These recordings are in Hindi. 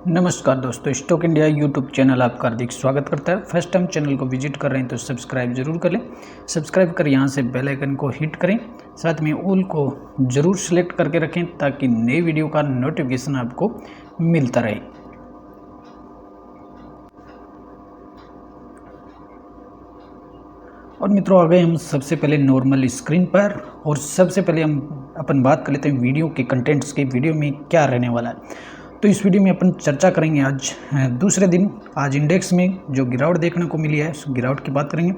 नमस्कार दोस्तों, स्टॉक इंडिया यूट्यूब चैनल आपका हार्दिक स्वागत करता है। फर्स्ट टाइम चैनल को विजिट कर रहे हैं तो सब्सक्राइब जरूर कर लें। सब्सक्राइब कर यहाँ से बेल आइकन को हिट करें, साथ में ऑल को जरूर सेलेक्ट करके रखें ताकि नई वीडियो का नोटिफिकेशन आपको मिलता रहे। और मित्रों, आ गए हम सबसे पहले नॉर्मल स्क्रीन पर और सबसे पहले हम अपन बात कर लेते हैं वीडियो के कंटेंट्स की। वीडियो में क्या रहने वाला है तो इस वीडियो में अपन चर्चा करेंगे आज दूसरे दिन आज इंडेक्स में जो गिरावट देखने को मिली है उस गिरावट की बात करेंगे।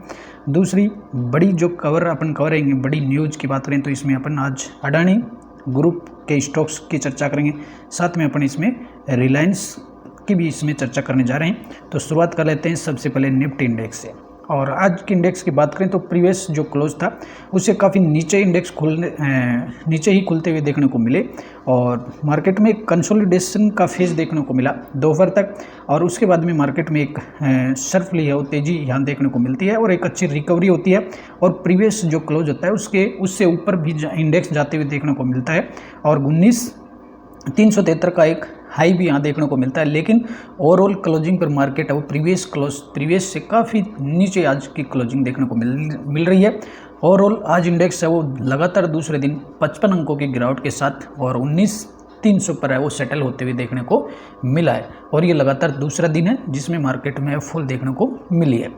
दूसरी बड़ी जो अपन करेंगे बड़ी न्यूज़ की बात करें तो इसमें अपन आज अडानी ग्रुप के स्टॉक्स की चर्चा करेंगे। साथ में अपन इसमें रिलायंस की भी इसमें चर्चा करने जा रहे हैं। तो शुरुआत कर लेते हैं सबसे पहले निफ्टी इंडेक्स से। और आज के इंडेक्स की बात करें तो प्रीवियस जो क्लोज था उससे काफ़ी नीचे इंडेक्स नीचे ही खुलते हुए देखने को मिले और मार्केट में एक कंसोलिडेशन का फेज देखने को मिला दोपहर तक। और उसके बाद में मार्केट में एक सर्फ ली है वो तेज़ी यहाँ देखने को मिलती है और एक अच्छी रिकवरी होती है और प्रीवियस जो क्लोज होता है उससे ऊपर भी इंडेक्स जाते हुए देखने को मिलता है और 19,373 का एक हाई भी यहाँ देखने को मिलता है। लेकिन ओवरऑल क्लोजिंग पर मार्केट है वो प्रीवियस से काफ़ी नीचे आज की क्लोजिंग देखने को मिल रही है। ओवरऑल आज इंडेक्स है वो लगातार दूसरे दिन 55 अंकों की गिरावट के साथ और 19,300 पर है वो सेटल होते हुए देखने को मिला है और ये लगातार दूसरा दिन है जिसमें मार्केट में फुल देखने को मिली है।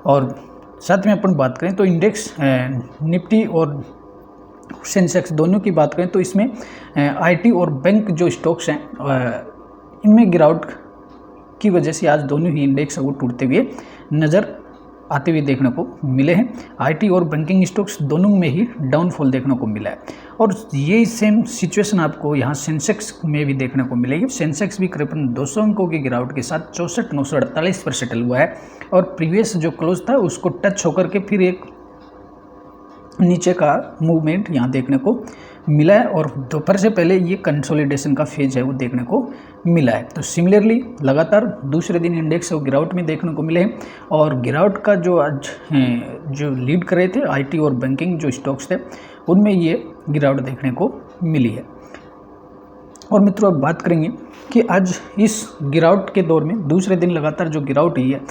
और साथ में अपन बात करें तो इंडेक्स निफ्टी और सेंसेक्स दोनों की बात करें तो इसमें आईटी और बैंक जो स्टॉक्स हैं इनमें गिरावट की वजह से आज दोनों ही इंडेक्स वो टूटते हुए नज़र आते हुए देखने को मिले हैं। आईटी और बैंकिंग स्टॉक्स दोनों में ही डाउनफॉल देखने को मिला है और ये सेम सिचुएशन आपको यहाँ सेंसेक्स में भी देखने को मिलेगी। सेंसेक्स भी करीबन 200 अंकों की गिरावट के साथ 64,948 पर सेटल हुआ है और प्रीवियस जो क्लोज था उसको टच होकर के फिर एक नीचे का मूवमेंट यहाँ देखने को मिला है और दोपहर से पहले ये कंसोलिडेशन का फेज है वो देखने को मिला है। तो सिमिलरली लगातार दूसरे दिन इंडेक्स वो गिरावट में देखने को मिले हैं और गिरावट का जो आज जो लीड कर रहे थे आईटी और बैंकिंग जो स्टॉक्स थे उनमें ये गिरावट देखने को मिली है। और मित्रों, अब बात करेंगे कि आज इस गिरावट के दौर में दूसरे दिन लगातार जो गिरावट हुई है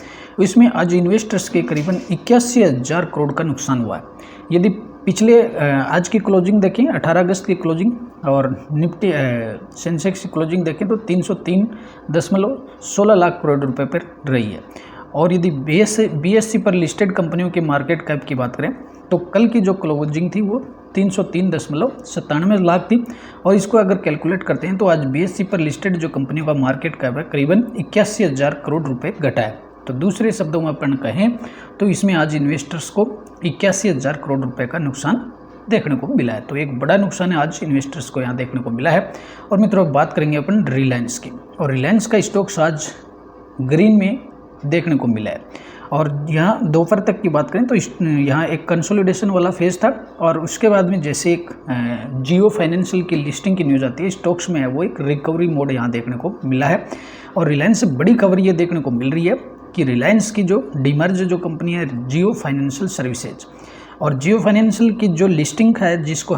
इसमें आज इन्वेस्टर्स के करीबन 81,000 करोड़ का नुकसान हुआ है। यदि पिछले आज की क्लोजिंग देखें 18 अगस्त की क्लोजिंग और निफ्टी सेंसेक्स की क्लोजिंग देखें तो 303.16 लाख करोड़ रुपए पर रही है। और यदि बीएससी पर लिस्टेड कंपनियों के मार्केट कैप की बात करें तो कल की जो क्लोजिंग थी वो 303.97 लाख थी और इसको अगर कैलकुलेट करते हैं तो आज बीएससी पर लिस्टेड जो कंपनियों का मार्केट कैप है करीबन 81,000 करोड़ रुपए घटा है। तो दूसरे शब्दों में अपन कहें तो इसमें आज इन्वेस्टर्स को 81,000 करोड़ रुपए का नुकसान देखने को मिला है। तो एक बड़ा नुकसान है आज इन्वेस्टर्स को यहाँ देखने को मिला है। और मित्रों, बात करेंगे अपन रिलायंस की और रिलायंस का स्टॉक्स आज ग्रीन में देखने को मिला है। और यहाँ दोपहर तक की बात करें तो यहाँ एक कंसोलिडेशन वाला फेज था और उसके बाद में जैसे एक जियो फाइनेंशियल की लिस्टिंग की न्यूज़ आती है स्टॉक्स में है वो एक रिकवरी मोड यहाँ देखने को मिला है। और रिलायंस से बड़ी खबर ये देखने को मिल रही है कि रिलायंस की जो डीमर्ज जो कंपनी है जियो फाइनेंशियल सर्विसेज और जियो फाइनेंशियल की जो लिस्टिंग है जिसको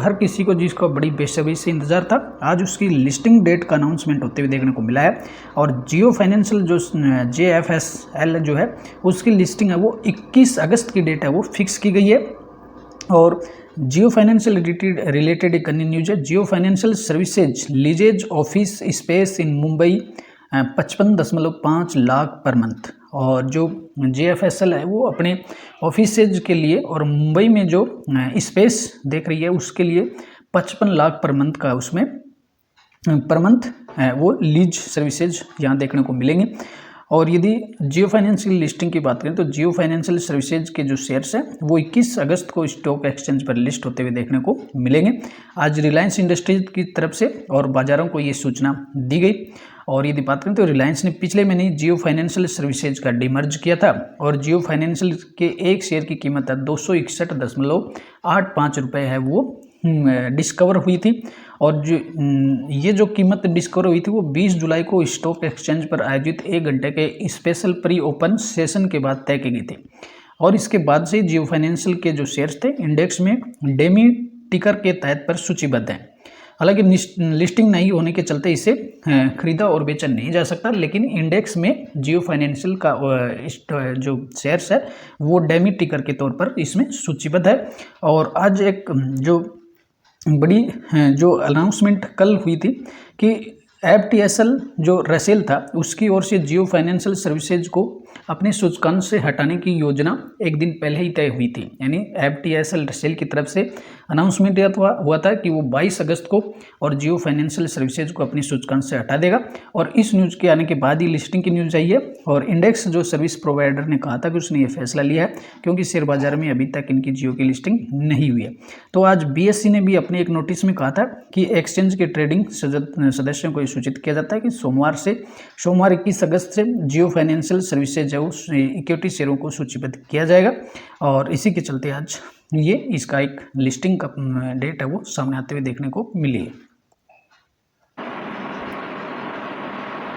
बड़ी बेसब्री से इंतजार था, आज उसकी लिस्टिंग डेट का अनाउंसमेंट होते हुए देखने को मिला है। और जियो फाइनेंशियल जो JFSL जो है उसकी लिस्टिंग है वो 21 अगस्त की डेट है वो फिक्स की गई है। और जियो फाइनेंशियल रिलेटेड एक अन्य न्यूज है, Jio Financial Services leases office space in Mumbai 55.5 lakh per month. और जो JFSL है वो अपने ऑफिसेज के लिए और मुंबई में जो स्पेस देख रही है उसके लिए 55 लाख पर मंथ का उसमें पर मंथ वो लीज सर्विसेज यहाँ देखने को मिलेंगे। और यदि जियो फाइनेंशियल लिस्टिंग की बात करें तो जियो फाइनेंशियल सर्विसेज के जो शेयर्स हैं वो 21 अगस्त को स्टॉक एक्सचेंज पर लिस्ट होते हुए देखने को मिलेंगे। आज रिलायंस इंडस्ट्रीज की तरफ से और बाजारों को ये सूचना दी गई। और यदि बात करें तो रिलायंस ने पिछले महीने जियो फाइनेंशियल सर्विसेज का डीमर्ज किया था और जियो फाइनेंशियल के एक शेयर की कीमत है 261.85 रुपये है वो डिस्कवर हुई थी। और ये जो कीमत डिस्कवर हुई थी वो 20 जुलाई को स्टॉक एक्सचेंज पर आयोजित 1 घंटे के स्पेशल प्री ओपन सेशन के बाद तय की गई थी। और इसके बाद से जियो फाइनेंशियल के जो शेयर्स थे इंडेक्स में डेमी टिकर के तहत पर सूचीबद्ध हैं। हालांकि लिस्टिंग नहीं होने के चलते इसे खरीदा और बेचा नहीं जा सकता, लेकिन इंडेक्स में जियो फाइनेंशियल का जो शेयर्स है वो डैमी टिकर के तौर पर इसमें सूचीबद्ध है। और आज एक जो बड़ी जो अनाउंसमेंट कल हुई थी कि FTSL जो रसेल था उसकी ओर से जियो फाइनेंशियल सर्विसेज को अपने सूचकांक से हटाने की योजना एक दिन पहले ही तय हुई थी। यानी FTSL रसेल की तरफ से अनाउंसमेंट हुआ था कि वो 22 अगस्त को और जियो फाइनेंशियल सर्विसेज को अपनी सूचकांक से हटा देगा। और इस न्यूज़ के आने के बाद ही लिस्टिंग की न्यूज़ आई है। और इंडेक्स जो सर्विस प्रोवाइडर ने कहा था कि उसने ये फैसला लिया है क्योंकि शेयर बाजार में अभी तक इनकी जियो की लिस्टिंग नहीं हुई है। तो आज BSE ने भी अपने एक नोटिस में कहा था कि एक्सचेंज के ट्रेडिंग सदस्यों को सूचित किया जाता है कि सोमवार 21 अगस्त से जियो फाइनेंशियल सर्विसेज है उस इक्विटी शेयरों को सूचीबद्ध किया जाएगा। और इसी के चलते आज ये इसका एक लिस्टिंग का डेट है वो सामने आते हुए देखने को मिली है।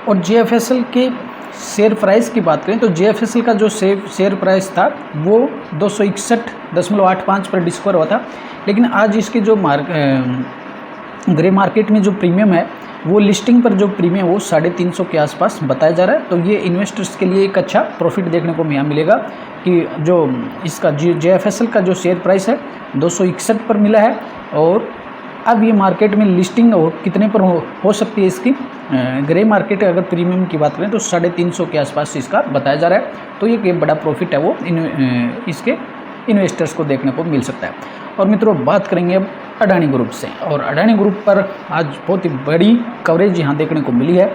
और JFSL के शेयर प्राइस की बात करें तो JFSL का जो शेयर प्राइस था वो 261.85 पर डिस्कवर हुआ था, लेकिन आज इसके जो ग्रे मार्केट में जो प्रीमियम है वो लिस्टिंग पर जो प्रीमियम वो 350 के आसपास बताया जा रहा है। तो ये इन्वेस्टर्स के लिए एक अच्छा प्रॉफिट देखने को यहाँ मिलेगा कि जो इसका JFSL का जो शेयर प्राइस है 261 पर मिला है। और अब ये मार्केट में लिस्टिंग कितने पर हो सकती है इसकी ग्रे मार्केट अगर प्रीमियम की बात करें तो 350 के आसपास इसका बताया जा रहा है। तो ये बड़ा प्रॉफिट है वो इसके इन्वेस्टर्स को देखने को मिल सकता है। और मित्रों बात करेंगे अब अडानी ग्रुप से। और अडानी ग्रुप पर आज बहुत ही बड़ी कवरेज यहाँ देखने को मिली है।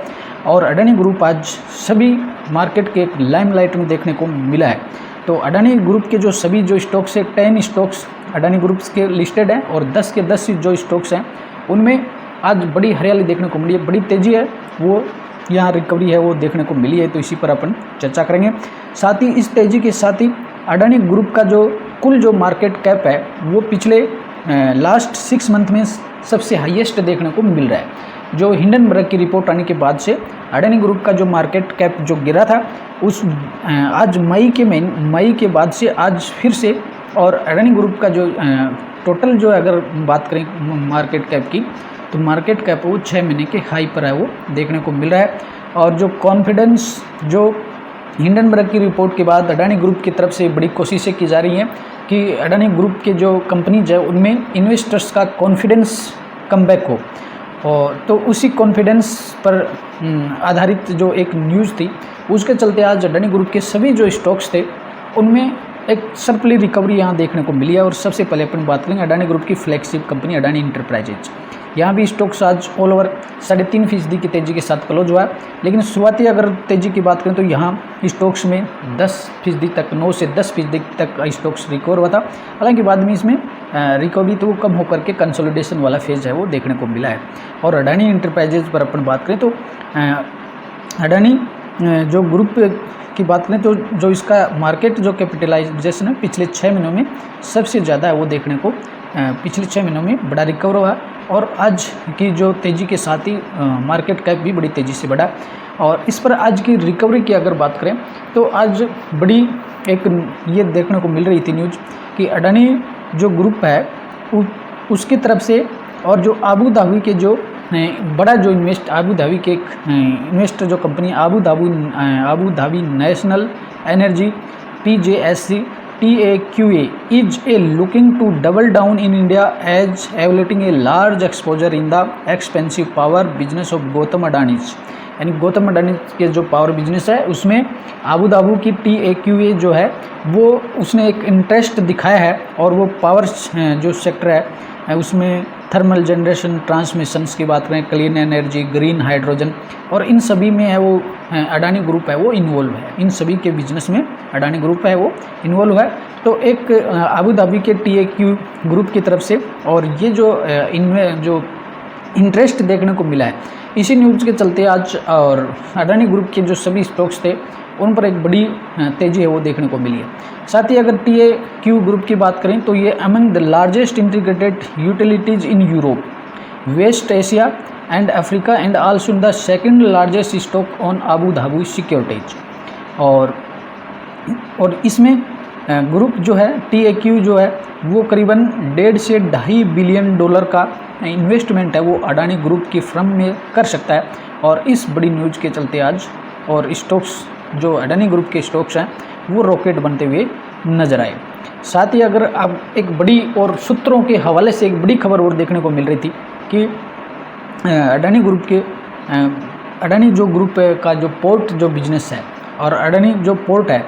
और अडानी ग्रुप आज सभी मार्केट के एक लाइमलाइट में देखने को मिला है। तो अडानी ग्रुप के जो सभी जो स्टॉक्स है 10 स्टॉक्स अडानी ग्रुप्स के लिस्टेड हैं और 10 के 10 जो स्टॉक्स हैं उनमें आज बड़ी हरियाली देखने को मिली है, बड़ी तेज़ी है वो यहाँ रिकवरी है वो देखने को मिली है। तो इसी पर अपन चर्चा करेंगे। साथ ही इस तेज़ी के साथ ही अडानी ग्रुप का जो कुल जो मार्केट कैप है वो पिछले लास्ट 6 मंथ में सबसे हाईएस्ट देखने को मिल रहा है। जो हिंडनबर्ग की रिपोर्ट आने के बाद से अडानी ग्रुप का जो मार्केट कैप जो गिरा था उस आज मई के बाद से आज फिर से और अडानी ग्रुप का जो टोटल जो अगर बात करें मार्केट कैप की तो मार्केट कैप वो 6 महीने के हाई पर है वो देखने को मिल रहा है। और जो कॉन्फिडेंस जो हिंडनबर्ग की रिपोर्ट के बाद अडानी ग्रुप की तरफ से बड़ी कोशिशें की जा रही हैं कि अडानी ग्रुप के जो कंपनीज है उनमें इन्वेस्टर्स का कॉन्फिडेंस कमबैक हो। और तो उसी कॉन्फिडेंस पर आधारित जो एक न्यूज़ थी उसके चलते आज अडानी ग्रुप के सभी जो स्टॉक्स थे उनमें एक सरप्ली रिकवरी यहाँ देखने को मिली है। और सबसे पहले अपन बात करेंगे अडानी ग्रुप की फ्लैगशिप कंपनी अडानी इंटरप्राइजेज। यहाँ भी स्टॉक्स आज ऑल ओवर 3.5% की तेज़ी के साथ क्लोज हुआ है। लेकिन शुरुआती अगर तेज़ी की बात करें तो यहाँ स्टॉक्स में 10% तक 9 से 10% तक स्टॉक्स रिकवर हुआ था। हालांकि बाद में इसमें रिकवरी तो कम होकर के कंसोलिडेशन वाला फेज है वो देखने को मिला है। और अडानी इंटरप्राइजेज पर अपन बात करें तो अडानी जो ग्रुप की बात करें तो जो इसका मार्केट जो कैपिटलाइजेशन है पिछले 6 महीनों में सबसे ज़्यादा है वो देखने को पिछले 6 महीनों में बड़ा रिकवर हुआ। और आज की जो तेज़ी के साथ ही मार्केट कैप भी बड़ी तेज़ी से बढ़ा। और इस पर आज की रिकवरी की अगर बात करें तो आज बड़ी एक ये देखने को मिल रही थी न्यूज़ कि अडानी जो ग्रुप है उसकी तरफ से और जो आबू धाबी के जो बड़ा जो आबू धाबी के एक इन्वेस्टर जो company Abu Dhabi national energy PJSC TAQA is looking to double down in India as evaluating a large exposure in the expensive power business of Gautam Adani. यानी गौतम अडानी के जो पावर बिजनेस है उसमें आबू धाबी की TAQA जो है वो उसने एक इंटरेस्ट दिखाया है। और वो पावर जो सेक्टर है उसमें थर्मल जनरेशन ट्रांसमिशंस की बात करें क्लीन एनर्जी ग्रीन हाइड्रोजन और इन सभी में है वो अडानी ग्रुप है वो इन्वॉल्व है। इन सभी के बिजनेस में अडानी ग्रुप है वो इन्वॉल्व है। तो एक आबू धाबी के TAQ ग्रुप की तरफ से और ये जो इनमें जो इंटरेस्ट देखने को मिला है इसी न्यूज़ के चलते आज और अडानी ग्रुप के जो सभी स्टॉक्स थे उन पर एक बड़ी तेज़ी है वो देखने को मिली है। साथ ही अगर TAQ ग्रुप की बात करें तो ये among the largest integrated utilities in Europe West Asia and Africa and also the second largest stock on Abu Dhabi securities. और इसमें ग्रुप जो है TAQ जो है वो करीबन $1.5 से $2.5 बिलियन का इन्वेस्टमेंट है वो अडानी ग्रुप की फर्म में कर सकता है। और इस बड़ी न्यूज़ के चलते आज और स्टॉक्स जो अडानी ग्रुप के स्टॉक्स हैं वो रॉकेट बनते हुए नजर आए। साथ ही अगर अब एक बड़ी और सूत्रों के हवाले से एक बड़ी खबर और देखने को मिल रही थी कि अडानी ग्रुप के अडानी जो ग्रुप का जो पोर्ट जो बिजनेस है और अडानी जो पोर्ट है,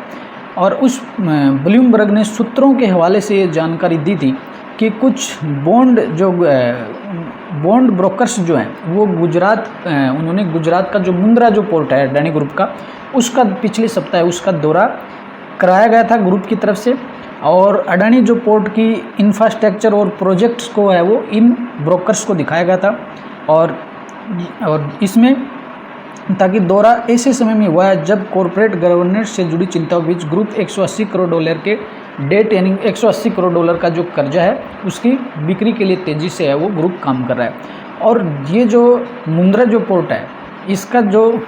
और उस ब्लूमबर्ग ने सूत्रों के हवाले से ये जानकारी दी थी कि कुछ बॉन्ड ब्रोकर्स जो हैं वो उन्होंने गुजरात का जो मुंद्रा जो पोर्ट है अडानी ग्रुप का, उसका पिछले सप्ताह उसका दौरा कराया गया था ग्रुप की तरफ से। और अडानी जो पोर्ट की इंफ्रास्ट्रक्चर और प्रोजेक्ट्स को है वो इन ब्रोकर्स को दिखाया गया था। और इसमें ताकि दौरा ऐसे समय में हुआ है जब कॉरपोरेट गवर्नेंस से जुड़ी चिंताओं के बीच ग्रुप 180 करोड़ डॉलर के डेट यानी 180 करोड़ डॉलर का जो कर्जा है उसकी बिक्री के लिए तेज़ी से है वो ग्रुप काम कर रहा है। और ये जो मुंद्रा जो पोर्ट है इसका जो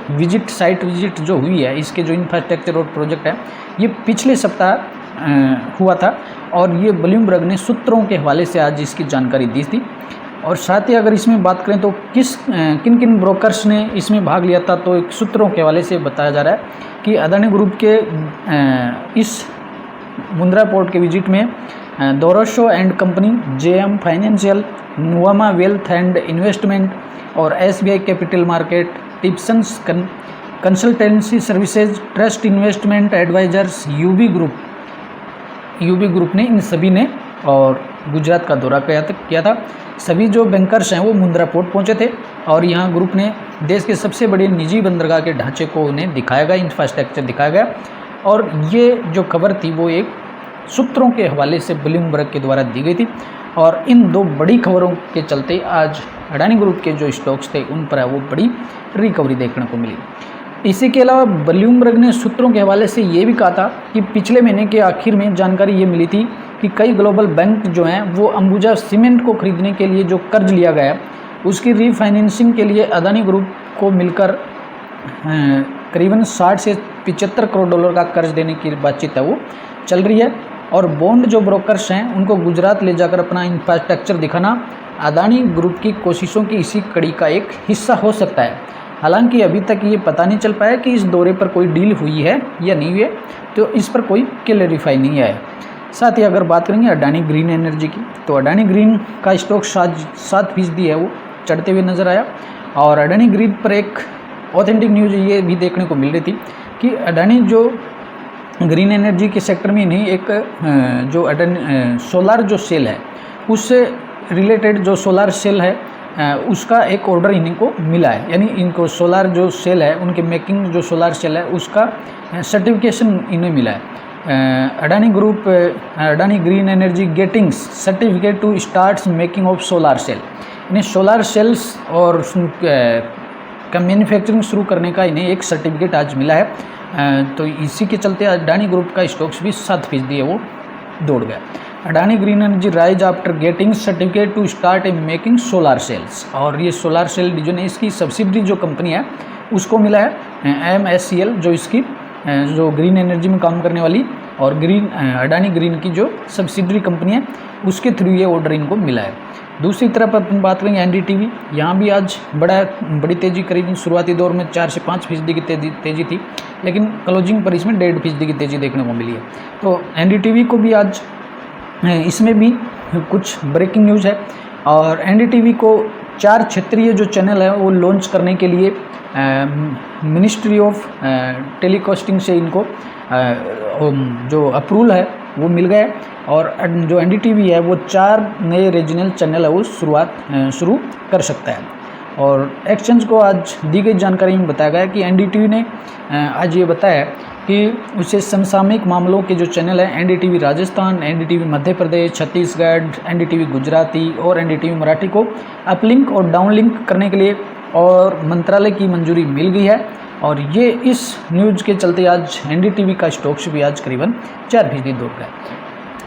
साइट विजिट जो हुई है, इसके जो इंफ्रास्ट्रक्चर और प्रोजेक्ट है ये पिछले सप्ताह हुआ था। और ये ब्लूमबर्ग ने सूत्रों के हवाले से आज इसकी जानकारी दी थी। और साथ ही अगर इसमें बात करें तो किन किन ब्रोकर्स ने इसमें भाग लिया था, तो एक सूत्रों के हवाले से बताया जा रहा है कि अडानी ग्रुप के इस मुंद्रा पोर्ट के विजिट में दोरोशो and company, JM Financial, Nuvama Wealth and Investment और SBI Capital Market, Tipsons Consultancy Services, Trust Investment Advisers, UB Group ने इन सभी ने और गुजरात का दौरा किया था। सभी जो बैंकर्स हैं वो मुंद्रा पोर्ट पहुंचे थे और यहाँ ग्रुप ने देश के सबसे बड़े निजी बंदरगाह के ढांचे को उन्हें दिखाया गया, इंफ्रास्ट्रक्चर दिखाया गया। और ये जो खबर थी वो एक सूत्रों के हवाले से ब्लूमबर्ग के द्वारा दी गई थी। और इन दो बड़ी खबरों के चलते आज अडानी ग्रुप के जो स्टॉक्स थे उन पर वो बड़ी रिकवरी देखने को मिली। इसी के अलावा ब्लूमबर्ग ने सूत्रों के हवाले से ये भी कहा था कि पिछले महीने के आखिर में जानकारी ये मिली थी कि कई ग्लोबल बैंक जो हैं वो अंबुजा सीमेंट को खरीदने के लिए जो कर्ज लिया गया उसकी रीफाइनेंसिंग के लिए अडानी ग्रुप को मिलकर करीबन 60 से 75 करोड़ डॉलर का कर्ज देने की बातचीत है वो चल रही है। और बॉन्ड जो ब्रोकर्स हैं उनको गुजरात ले जाकर अपना इंफ्रास्ट्रक्चर दिखाना अडानी ग्रुप की कोशिशों की इसी कड़ी का एक हिस्सा हो सकता है। हालांकि अभी तक ये पता नहीं चल पाया कि इस दौरे पर कोई डील हुई है या नहीं हुई है, तो इस पर कोई क्लैरिफाई नहीं आया। साथ ही अगर बात करेंगे अडानी ग्रीन एनर्जी की, तो अडानी ग्रीन का स्टॉक 7% है वो चढ़ते हुए नज़र आया। और अडानी ग्रीन पर एक ऑथेंटिक न्यूज़ ये भी देखने को मिल रही थी कि अडानी जो ग्रीन एनर्जी के सेक्टर में नहीं, एक जो अडानी सोलार जो सेल है उससे रिलेटेड जो सोलार सेल है उसका एक ऑर्डर इन्हीं को मिला है। यानी इनको सोलार जो सेल है उनके मेकिंग जो सोलार सेल है उसका सर्टिफिकेशन इन्हें मिला है। Adani group Adani green energy getting certificate to start making of solar cell, यानी सोलार सेल्स और का मैन्युफैक्चरिंग शुरू करने का इन्हें एक सर्टिफिकेट आज मिला है। तो इसी के चलते अडानी ग्रुप का स्टॉक्स भी 7% है वो दौड़ गया। Adani green energy rise after getting certificate to start a making solar cells. और ये सोलार सेल डिवीजन है, इसकी सब्सिडरी जो कंपनी है उसको मिला है MSCL, जो इसकी जो ग्रीन एनर्जी में काम करने वाली और अडानी ग्रीन की जो सब्सिडरी कंपनी है उसके थ्रू ये ऑर्डर इनको मिला है। दूसरी तरफ अपन बात करेंगे NDTV, यहाँ भी आज बड़ी तेज़ी, करीब शुरुआती दौर में 4 से 5% की तेज़ी थी, लेकिन क्लोजिंग पर इसमें 1.5% की तेज़ी देखने को मिली है। तो NDTV को भी आज इसमें भी कुछ ब्रेकिंग न्यूज़ है। और NDTV को 4 क्षेत्रीय जो चैनल है वो लॉन्च करने के लिए मिनिस्ट्री ऑफ टेलीकास्टिंग से इनको जो अप्रूवल है वो मिल गया है। और जो NDTV है वो 4 नए रीजनल चैनल है वो शुरू कर सकता है। और एक्सचेंज को आज दी गई जानकारी में बताया गया कि NDTV ने आज ये बताया कि उसे समसामयिक मामलों के जो चैनल हैं NDTV Rajasthan, NDTV Madhya Pradesh, Chhattisgarh, NDTV Gujarati और NDTV मराठी को अपलिंक और डाउनलिंक करने के लिए और मंत्रालय की मंजूरी मिल गई है। और ये इस न्यूज़ के चलते आज NDTV का स्टॉक्स भी आज करीबन 4% दौड़ गया।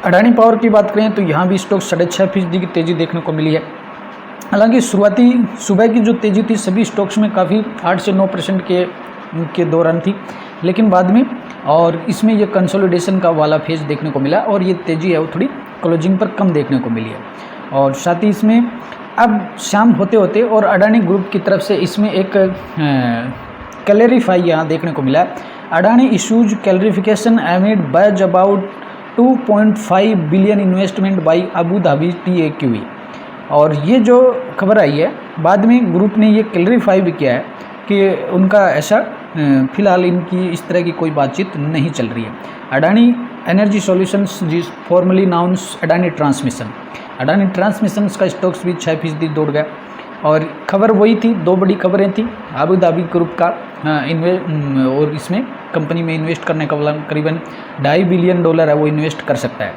अडानी पावर की बात करें तो यहाँ भी स्टॉक 6.5% की तेज़ी देखने को मिली है। हालांकि शुरुआती सुबह की जो तेज़ी थी सभी स्टॉक्स में काफ़ी 8 से 9% के दौरान थी, लेकिन बाद में और इसमें ये कंसोलिडेशन का वाला फेज देखने को मिला और ये तेज़ी है वो थोड़ी क्लोजिंग पर कम देखने को मिली है। और साथ ही इसमें अब शाम होते होते और अडानी ग्रुप की तरफ से इसमें एक क्लैरिफाई यहाँ देखने को मिला। अडानी इशूज क्लैरिफिकेशन एमिड बज about 2.5 billion investment by Abu Dhabi TAQE। और ये जो खबर आई है बाद में ग्रुप ने ये क्लैरिफाई भी किया है कि उनका ऐसा फिलहाल इनकी इस तरह की कोई बातचीत नहीं चल रही है। अडानी एनर्जी सॉल्यूशंस जिस फॉर्मली नाउन्स अडानी ट्रांसमिशंस का स्टॉक्स भी 6% दौड़ गया। और खबर वही थी, दो बड़ी खबरें थी, अबू धाबी ग्रुप का और इसमें कंपनी में इन्वेस्ट करने का करीबन $2.5 बिलियन है वो इन्वेस्ट कर सकता है।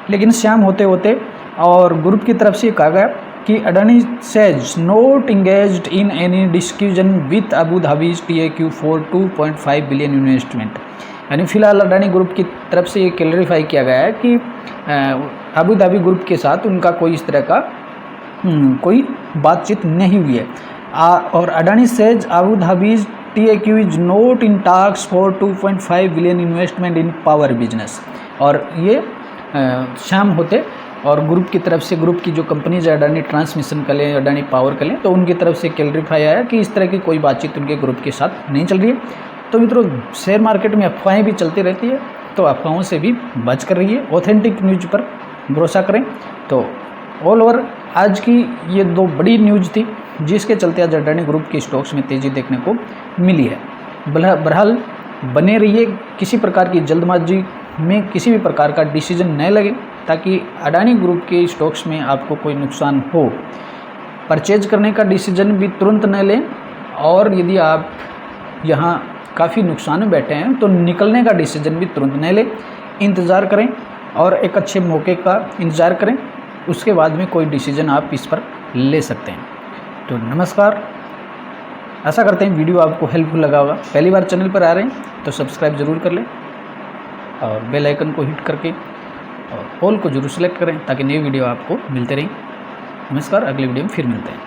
लेकिन शाम होते होते और ग्रुप की तरफ से कहा गया कि Adani says not engaged in any discussion with Abu Dhabi TAQE for 2.5 billion investment. यानी फिलहाल अडानी ग्रुप की तरफ से ये क्लैरिफाई किया गया है कि अबू धाबी ग्रुप के साथ उनका कोई इस तरह का कोई बातचीत नहीं हुई है। और Adani says Abu Dhabi TAQE is not in task for 2.5 billion investment in power business. और ये शाम होते और ग्रुप की तरफ से ग्रुप की जो कंपनीज है अडानी ट्रांसमिशन कर लें, अडानी पावर कर लें, तो उनकी तरफ से क्लैरिफाई आया कि इस तरह की कोई बातचीत उनके ग्रुप के साथ नहीं चल रही है। तो मित्रों, शेयर मार्केट में अफवाहें भी चलती रहती है, तो अफवाहों से भी बच कर रहिए, ऑथेंटिक न्यूज पर भरोसा करें। तो ऑल ओवर आज की ये दो बड़ी न्यूज थी जिसके चलते आज अडानी ग्रुप के स्टॉक्स में तेज़ी देखने को मिली है। बहरहाल बने रहिए, किसी प्रकार की जल्दबाजी में किसी भी प्रकार का डिसीजन न लगे ताकि अडानी ग्रुप के स्टॉक्स में आपको कोई नुकसान हो। परचेज करने का डिसीजन भी तुरंत न लें, और यदि आप यहाँ काफ़ी नुकसान में बैठे हैं तो निकलने का डिसीजन भी तुरंत न लें, इंतज़ार करें और एक अच्छे मौके का इंतज़ार करें, उसके बाद में कोई डिसीजन आप इस पर ले सकते हैं। तो नमस्कार, आशा करते हैं वीडियो आपको हेल्पफुल लगा होगा। पहली बार चैनल पर आ रहे हैं तो सब्सक्राइब ज़रूर कर लें और बेल आइकन को हिट करके और ऑल को जरूर सेलेक्ट करें ताकि नई वीडियो आपको मिलते रहें। नमस्कार, अगले वीडियो में फिर मिलते हैं।